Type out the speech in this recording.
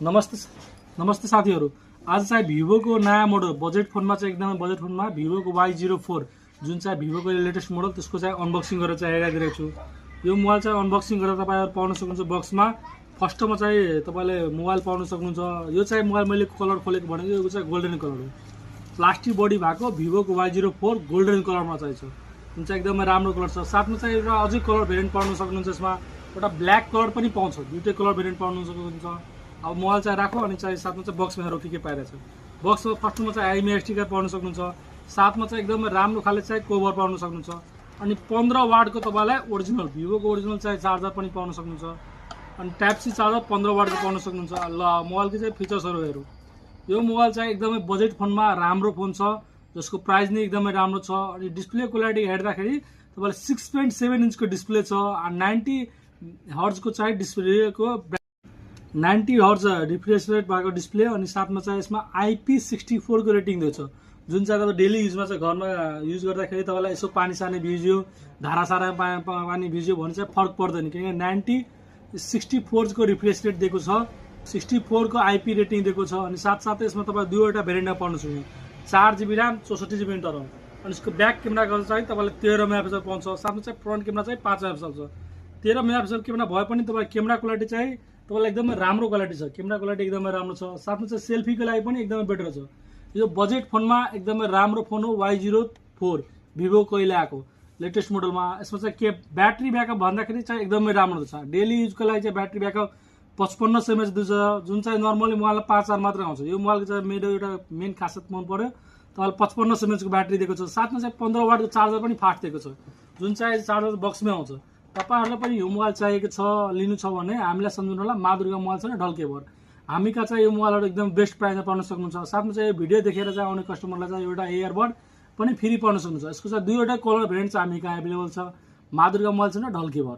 नमस्ते नमस्ते साथीहरू। आज चाहिँ भिभोको नयाँ मोडल बजेट फोनमा चाहिँ एकदमै बजेट फोनमा भिभोको Y04 जुन चाहिँ भिभोको लेटेस्ट मोडल त्यसको चाहिँ अनबक्सिङ गरेर चाहिँ हेरिदिएको छु। यो मोबाइल चाहिँ अनबक्सिङ गरेर तपाईँहरू पाउन सक्नुहुन्छ। बक्समा फर्स्टमा चाहिँ तपाईँले मोबाइल पाउन सक्नुहुन्छ। यो चाहिँ मोबाइल मैले कलर खोलेको भनेको यो चाहिँ गोल्डन कलर हो। प्लास्टिक बडी भएको भिभोको Y04 गोल्डन कलरमा चाहिँ छ, जुन चाहिँ एकदमै राम्रो कलर छ। साथमा चाहिँ एउटा अझै कलर भेरिएन्ट पाउन सक्नुहुन्छ। यसमा एउटा ब्ल्याक कलर पनि पाउँछ, दुईटै कलर भेरिएन्ट पाउन सक्नुहुन्छ। अब मोबाइल चाहिँ राखो अनि चाहिँ साथमा चाहिँ बक्समा हेरौँ के पाइरहेछ। बक्समा फर्स्टमा चाहिँ आइएमआई स्टिकर पाउन सक्नुहुन्छ। साथमा चाहिँ एकदमै राम्रो खाले चाहिँ कभर पाउन सक्नुहुन्छ। अनि 15 वाटको तपाईँलाई ओरिजिनल भिभोको ओरिजिनल चाहिँ चार्जर पनि पाउन सक्नुहुन्छ। अनि टाइप सी चार्जर 15 वाटको पाउन सक्नुहुन्छ। ल मोबाइलको चाहिँ फिचर्सहरू हेरौँ। यो मोबाइल चाहिँ एकदमै बजेट फोनमा राम्रो फोन छ, जसको प्राइस नै एकदमै राम्रो छ। अनि डिस्प्ले क्वालिटी हेर्दाखेरि तपाईँले 6.7 इन्चको डिस्प्ले छ। 90 हर्जको चाहिँ डिस्प्लेको 90 हर्ज रिफ्रेस रेट भएको डिस्प्ले। अनि साथमा चाहिँ यसमा IP64 को रेटिङ दिएको छ, जुन चाहिँ तपाईँ डेली युजमा चाहिँ घरमा युज गर्दाखेरि तपाईँलाई यसो पानी सानी भिज्यो, धारा सारा पानी भिज्यो भने चाहिँ फरक पर्दैन, किनकि 64 को रिफ्रेस रेट दिएको छ, 64 को IP रेटिङ दिएको छ। अनि साथसाथै यसमा तपाईँ दुईवटा भेरिएन्टमा पाउन सक्नुहुन्छ, 4GB ऱ्याम 64GB इन्टरनल। अनि यसको ब्याक क्यामेरा चाहिँ तपाईँले 13 मेगापिक्सल पाउँछ। साथमा चाहिँ फ्रन्ट क्यामेरा चाहिँ 5 मेगापिक्सल छ। 13 मेगापिक्सल क्यामेरा भए पनि तपाईँ क्यामेरा क्वालिटी चाहिँ तपाईँलाई एकदमै राम्रो क्वालिटी छ, क्यामेरा क्वालिटी एकदमै राम्रो छ। साथमा चाहिँ सेल्फीको लागि पनि एकदमै बेटर छ। यो बजेट फोनमा एकदमै राम्रो फोन हो Y04 भिभोको अहिले आएको लेटेस्ट मोडलमा। यसमा चाहिँ के ब्याट्री ब्याकअप भन्दाखेरि चाहिँ एकदमै राम्रो छ। डेली युजको लागि चाहिँ ब्याट्री ब्याकअप 5500 mAh दिन्छ, जुन चाहिँ नर्मली मोबाइलमा 5 मात्र आउँछ। यो मोबाइलको चाहिँ मेरो एउटा मेन खासियत मन पर्यो, तपाईँले 5500 mAh को ब्याट्री दिएको छ। साथमा चाहिँ 15 वाटको चार्जर पनि फास्ट दिएको छ, जुन चाहिँ चार्जर बक्समै आउँछ। तपाईँहरूलाई पनि यो मोबाइल चाहिएको छ, लिनु छ भने हामीलाई सम्झनु होला, मादुर्गा मोबाइल छ नि ढल्केभर, हामी कहाँ चाहिँ यो मोबाइलहरू एकदम बेस्ट प्राइसमा पाउन सक्नुहुन्छ। साथमा चाहिँ यो भिडियो देखेर चाहिँ आउने कस्टमरलाई चाहिँ एउटा एयरबड पनि फ्री पाउन सक्नुहुन्छ। यसको चाहिँ दुईवटा कलर भेरिएन्ट चाहिँ हामी कहाँ एभाइलेबल छ, मादुर्गा मोबाइल छ नि ढल्केभर।